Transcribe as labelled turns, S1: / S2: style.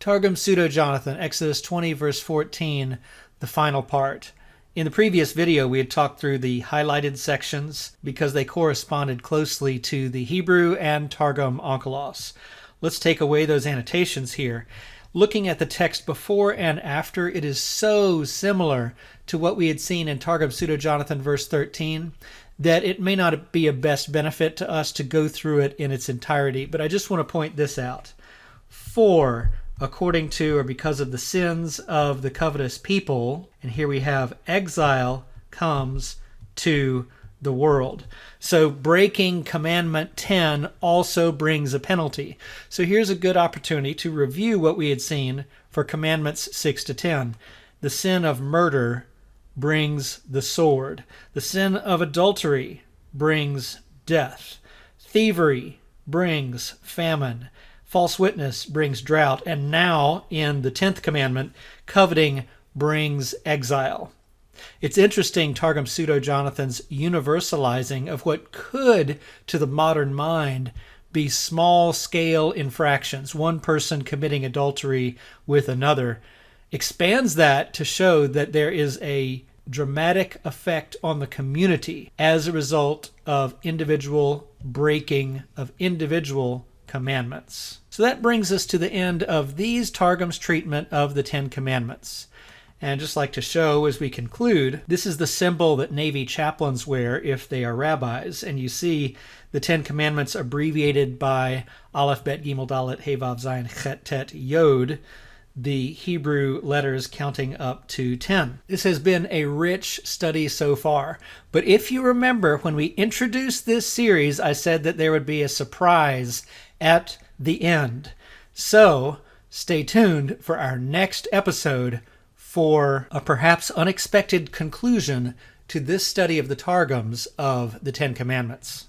S1: Targum Pseudo-Jonathan, Exodus 20, verse 14, the final part. In the previous video, we had talked through the highlighted sections because they corresponded closely to the Hebrew and Targum Onkelos. Let's take away those annotations here. Looking at the text before and after, it is so similar to what we had seen in Targum Pseudo-Jonathan, verse 13, that it may not be of best benefit to us to go through it in its entirety. But I just want to point this out. For, according to or because of the sins of the covetous people, and here we have exile comes to the world. So breaking commandment 10 also brings a penalty. So here's a good opportunity to review what we had seen for commandments 6 to 10. The sin of murder brings the sword. The sin of adultery brings death. Thievery brings famine. False witness brings drought. And now, in the 10th commandment, coveting brings exile. It's interesting, Targum Pseudo-Jonathan's universalizing of what could, to the modern mind, be small-scale infractions, one person committing adultery with another, expands that to show that there is a dramatic effect on the community as a result of individual breaking of individual commandments. So that brings us to the end of these Targums' treatment of the 10 Commandments. And just like to show as we conclude, this is the symbol that Navy chaplains wear if they are rabbis. And you see the 10 Commandments abbreviated by Aleph, Bet, Gimel, Dalet, He, Vav, Zayin, Chet, Tet, Yod, the Hebrew letters counting up to 10. This has been a rich study so far. But if you remember, when we introduced this series, I said that there would be a surprise at the end. So stay tuned for our next episode for a perhaps unexpected conclusion to this study of the Targums of the 10 Commandments.